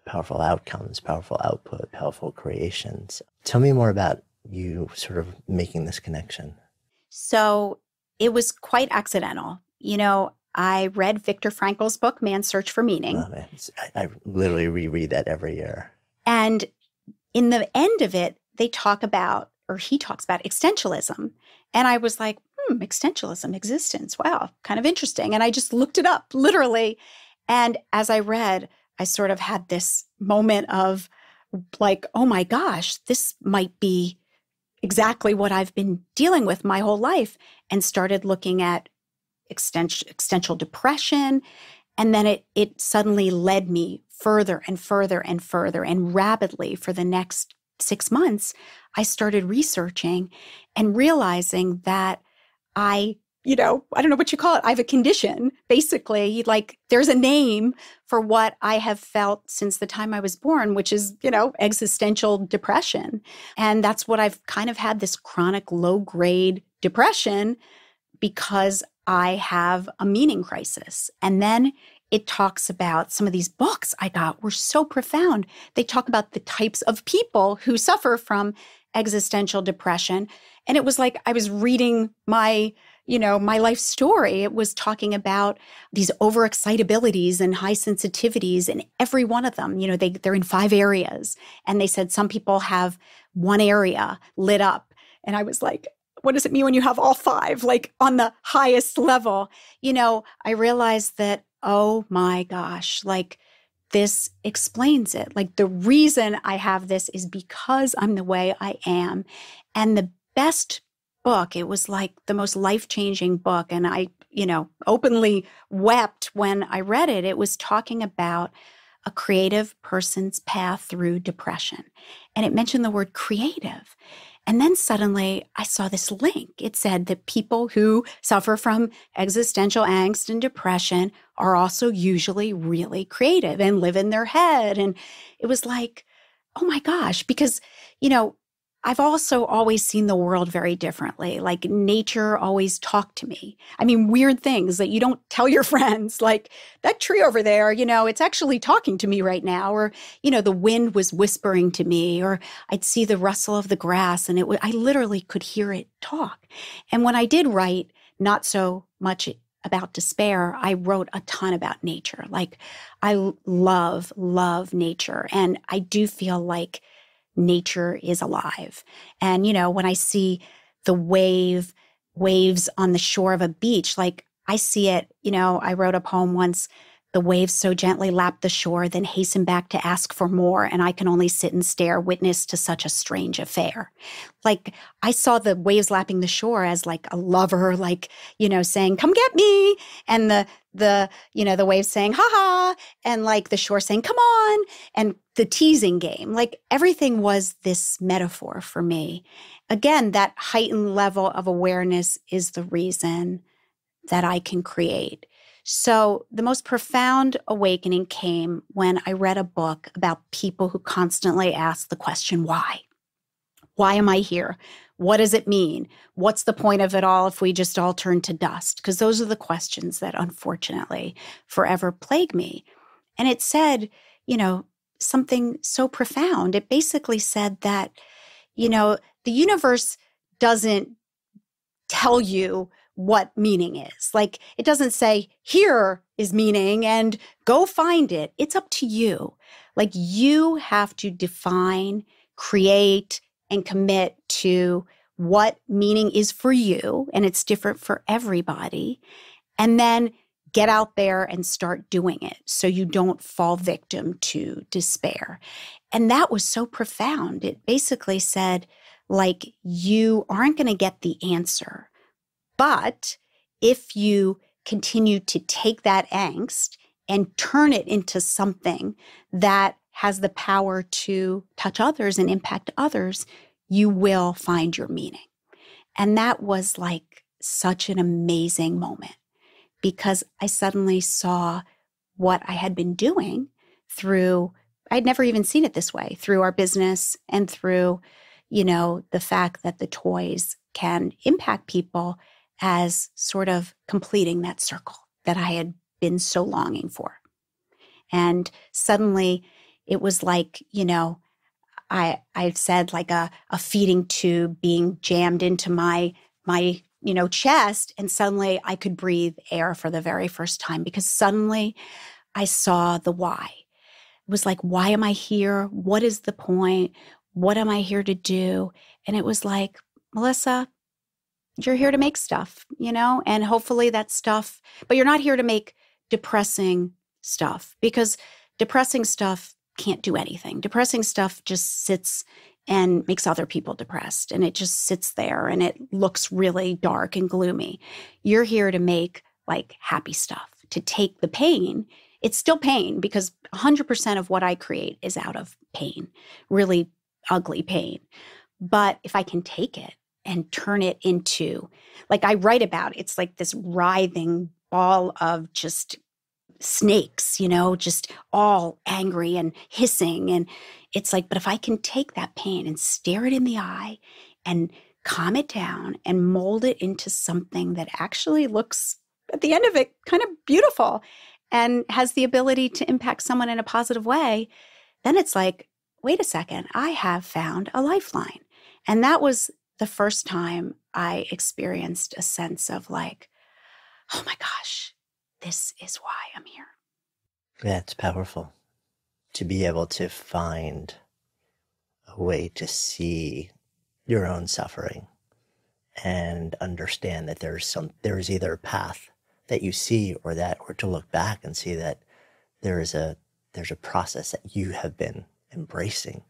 powerful outcomes, powerful output, powerful creations. Tell me more about you sort of making this connection. So it was quite accidental. I read Viktor Frankl's book, Man's Search for Meaning. Oh, man. I literally reread that every year. And in the end of it, he talks about existentialism. And I was like, existentialism, existence. Wow, kind of interesting. And I just looked it up, literally. And as I read, I sort of had this moment of like, oh my gosh, this might be exactly what I've been dealing with my whole life, and started looking at existential depression. And then it suddenly led me further and further and further, and rapidly for the next 6 months, I started researching and realizing that I don't know what you call it. I have a condition, basically, like there's a name for what I have felt since the time I was born, which is, existential depression. And that's what I've kind of had, this chronic low-grade depression, because I have a meaning crisis. And then it talks about some of these books I got were so profound. They talk about the types of people who suffer from existential depression. And it was like I was reading my life story. It was talking about these overexcitabilities and high sensitivities, and every one of them, they're in 5 areas. And they said some people have one area lit up. And I was like, what does it mean when you have all 5, like on the highest level? I realized that, oh my gosh, like this explains it. Like the reason I have this is because I'm the way I am. And the best book, it was like the most life-changing book. And I, openly wept when I read it. It was talking about a creative person's path through depression. And it mentioned the word creative. And then suddenly I saw this link. It said that people who suffer from existential angst and depression are also usually really creative and live in their head. And it was like, oh my gosh, because, I've also always seen the world very differently. Like nature always talked to me. I mean, weird things that you don't tell your friends, like that tree over there, it's actually talking to me right now. Or, the wind was whispering to me, or I'd see the rustle of the grass and I literally could hear it talk. And when I did write, not so much about despair, I wrote a ton about nature. Like I love nature. And I do feel like nature is alive. And, when I see the waves on the shore of a beach, like I see it, I wrote a poem once, the waves so gently lap the shore, then hasten back to ask for more. And I can only sit and stare, witness to such a strange affair. Like I saw the waves lapping the shore as like a lover, like, saying, come get me. And the waves saying, ha ha. And like the shore saying, come on. And the teasing game, like everything was this metaphor for me. Again, that heightened level of awareness is the reason that I can create. So the most profound awakening came when I read a book about people who constantly ask the question, why? Why am I here? What does it mean? What's the point of it all if we just all turn to dust? Because those are the questions that unfortunately forever plague me. And it said, something so profound. It basically said that, the universe doesn't tell you what meaning is. Like it doesn't say, here is meaning and go find it. It's up to you. Like you have to define, create, and commit to what meaning is for you. And it's different for everybody. And then get out there and start doing it so you don't fall victim to despair. And that was so profound. It basically said, like, you aren't going to get the answer. But if you continue to take that angst and turn it into something that has the power to touch others and impact others, you will find your meaning. And that was like such an amazing moment, because I suddenly saw what I had been doing through, I'd never even seen it this way, through our business and through, the fact that the toys can impact people as sort of completing that circle that I had been so longing for. And suddenly it was like, I said like a feeding tube being jammed into my chest, and suddenly I could breathe air for the very first time, because suddenly I saw the why. It was like, why am I here? What is the point? What am I here to do? And it was like, Melissa, you're here to make stuff, and hopefully that stuff, but you're not here to make depressing stuff, because depressing stuff can't do anything. Depressing stuff just sits and makes other people depressed, and it just sits there and it looks really dark and gloomy. You're here to make like happy stuff, to take the pain. It's still pain, because 100% of what I create is out of pain, really ugly pain. But if I can take it and turn it into, like I write about, it's like this writhing ball of just snakes, just all angry and hissing. And it's like, but if I can take that pain and stare it in the eye and calm it down and mold it into something that actually looks, at the end of it, kind of beautiful and has the ability to impact someone in a positive way, then it's like, wait a second, I have found a lifeline. And that was the first time I experienced a sense of like, oh my gosh, this is why I'm here. Yeah, it's powerful to be able to find a way to see your own suffering and understand that there's either a path that you see or to look back and see that there's a process that you have been embracing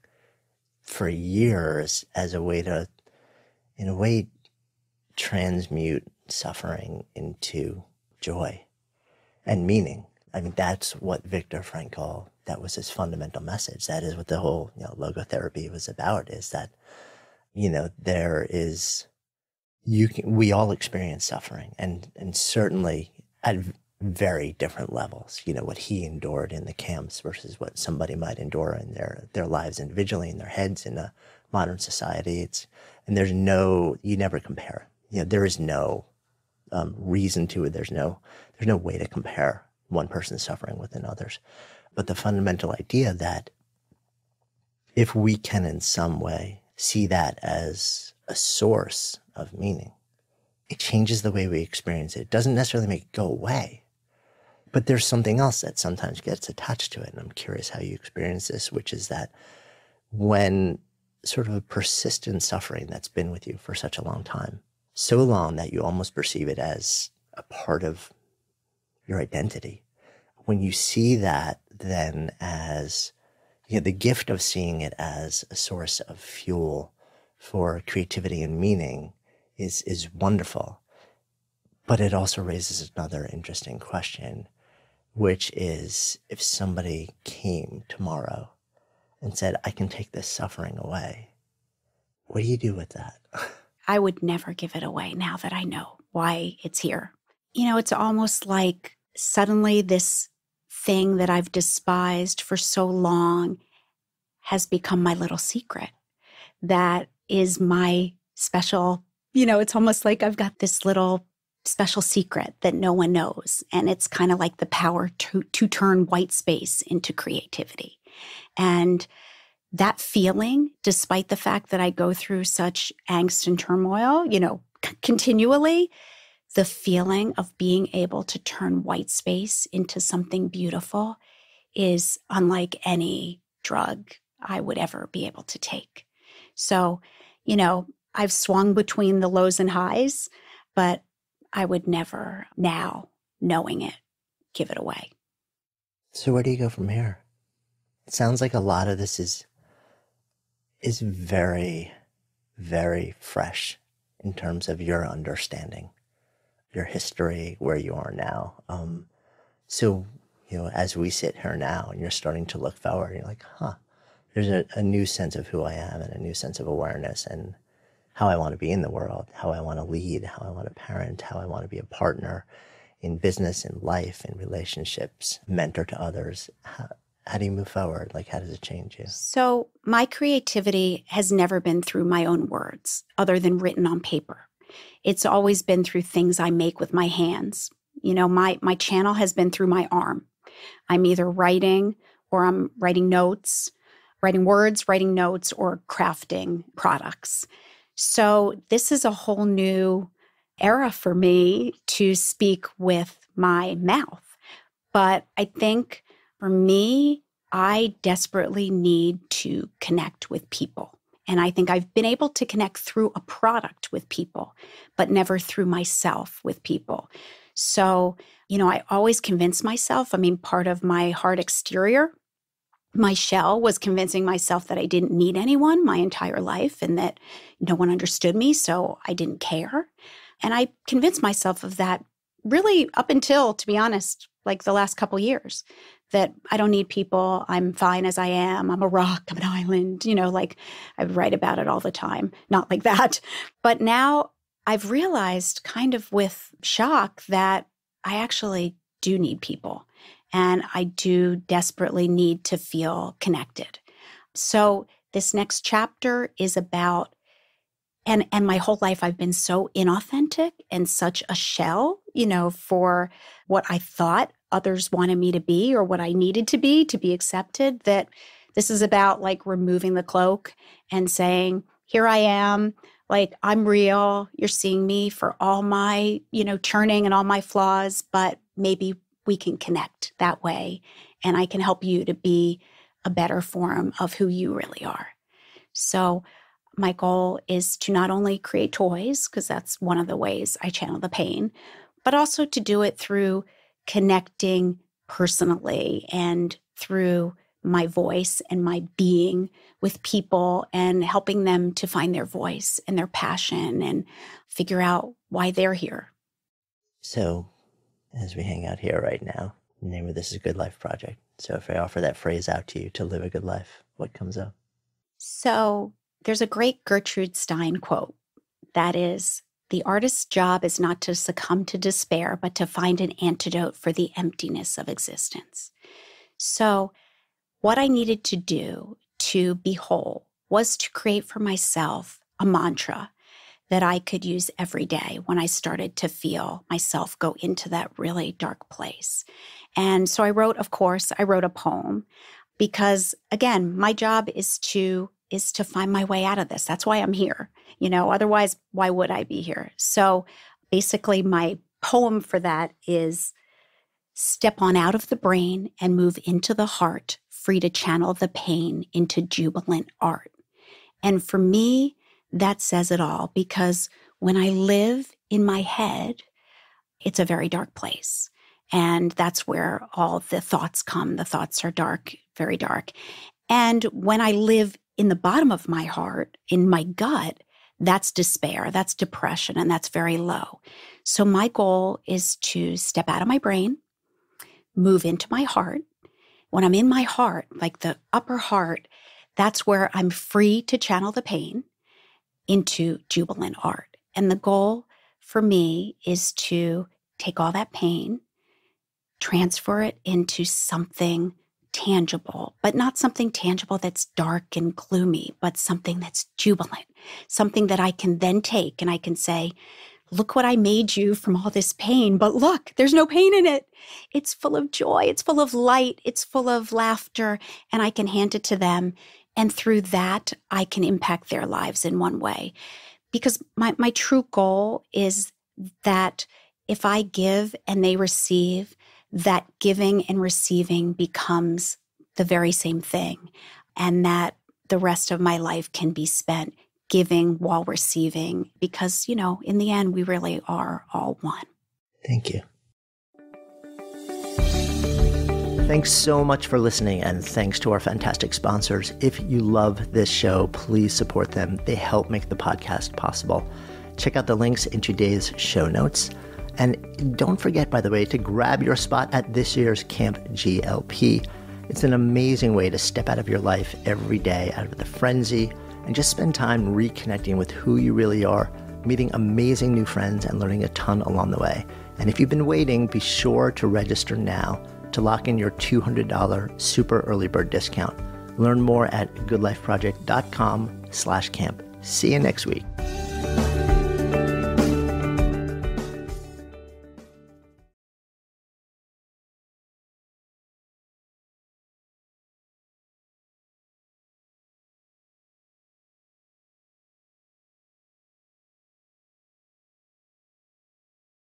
for years as a way to, in a way, transmute suffering into joy and meaning. I mean, that's what Viktor Frankl that was his fundamental message. That is what the whole, logotherapy was about, is that, there is, we all experience suffering, and certainly at very different levels. What he endured in the camps versus what somebody might endure in their lives individually, in their heads, in a modern society. And you never compare. There is no reason to it. There's no way to compare one person's suffering with another's. But the fundamental idea that if we can in some way see that as a source of meaning, it changes the way we experience it. It doesn't necessarily make it go away, but there's something else that sometimes gets attached to it. And I'm curious how you experience this, which is that when sort of a persistent suffering that's been with you for such a long time, so long that you almost perceive it as a part of your identity, when you see that then as, the gift of seeing it as a source of fuel for creativity and meaning is wonderful. But it also raises another interesting question, which is, if somebody came tomorrow and said, I can take this suffering away, what do you do with that? I would never give it away now that I know why it's here. It's almost like suddenly this thing that I've despised for so long has become my little secret. That is my special, it's almost like I've got this little special secret that no one knows. And it's kind of like the power to turn white space into creativity. And that feeling, despite the fact that I go through such angst and turmoil, continually, the feeling of being able to turn white space into something beautiful is unlike any drug I would ever be able to take. So, I've swung between the lows and highs, but I would never, now knowing it, give it away. So where do you go from here? It sounds like a lot of this is very, very fresh in terms of your understanding, your history, where you are now. So, as we sit here now and you're starting to look forward, you're like, there's a new sense of who I am and a new sense of awareness and how I want to be in the world, how I want to lead, how I want to parent, how I want to be a partner in business, in life, in relationships, mentor to others. How do you move forward? Like, how does it change you? So my creativity has never been through my own words, other than written on paper. It's always been through things I make with my hands. My channel has been through my arm. I'm either writing or I'm writing notes, writing words, writing notes, or crafting products. So this is a whole new era for me to speak with my mouth. But I think for me, I desperately need to connect with people. And I think I've been able to connect through a product with people, but never through myself with people. So, I always convince myself, part of my hard exterior, my shell was convincing myself that I didn't need anyone my entire life and that no one understood me, so I didn't care. And I convinced myself of that really up until, to be honest, like the last couple years, that I don't need people. I'm fine as I am. I'm a rock. I'm an island. I write about it all the time. Not like that. But now I've realized kind of with shock that I actually do need people. And I do desperately need to feel connected. So this next chapter is about, and my whole life I've been so inauthentic and such a shell, for what I thought others wanted me to be or what I needed to be accepted, that this is about like removing the cloak and saying, here I am, like I'm real. You're seeing me for all my, churning and all my flaws, but maybe we can connect that way and I can help you to be a better form of who you really are. So my goal is to not only create toys, because that's one of the ways I channel the pain, but also to do it through connecting personally and through my voice and my being with people and helping them to find their voice and their passion and figure out why they're here. So as we hang out here right now, the name of this is Good Life Project. So if I offer that phrase out to you, to live a good life, what comes up? So there's a great Gertrude Stein quote that is, the artist's job is not to succumb to despair, but to find an antidote for the emptiness of existence. So what I needed to do to be whole was to create for myself a mantra that I could use every day when I started to feel myself go into that really dark place. And so I wrote a poem because, again, my job is to find my way out of this. That's why I'm here. Otherwise, why would I be here? So basically, my poem for that is step on out of the brain and move into the heart, free to channel the pain into jubilant art. And for me, that says it all, because when I live in my head, it's a very dark place. And that's where all the thoughts come. The thoughts are dark, very dark. And when I live in the bottom of my heart, in my gut, that's despair, that's depression, and that's very low. So my goal is to step out of my brain, move into my heart. When I'm in my heart, like the upper heart, that's where I'm free to channel the pain into jubilant art. And the goal for me is to take all that pain, transfer it into something tangible, but not something tangible that's dark and gloomy, but something that's jubilant, something that I can then take and I can say, look what I made you from all this pain, but look, there's no pain in it. It's full of joy. It's full of light. It's full of laughter, and I can hand it to them. And through that, I can impact their lives in one way. Because my true goal is that if I give and they receive, that giving and receiving becomes the very same thing. And that the rest of my life can be spent giving while receiving. Because, in the end, we really are all one. Thank you. Thanks so much for listening, and thanks to our fantastic sponsors. If you love this show, please support them. They help make the podcast possible. Check out the links in today's show notes. And don't forget, by the way, to grab your spot at this year's Camp GLP. It's an amazing way to step out of your life every day, out of the frenzy, and just spend time reconnecting with who you really are, meeting amazing new friends, and learning a ton along the way. And if you've been waiting, be sure to register now to lock in your $200 super early bird discount. Learn more at goodlifeproject.com/camp. See you next week.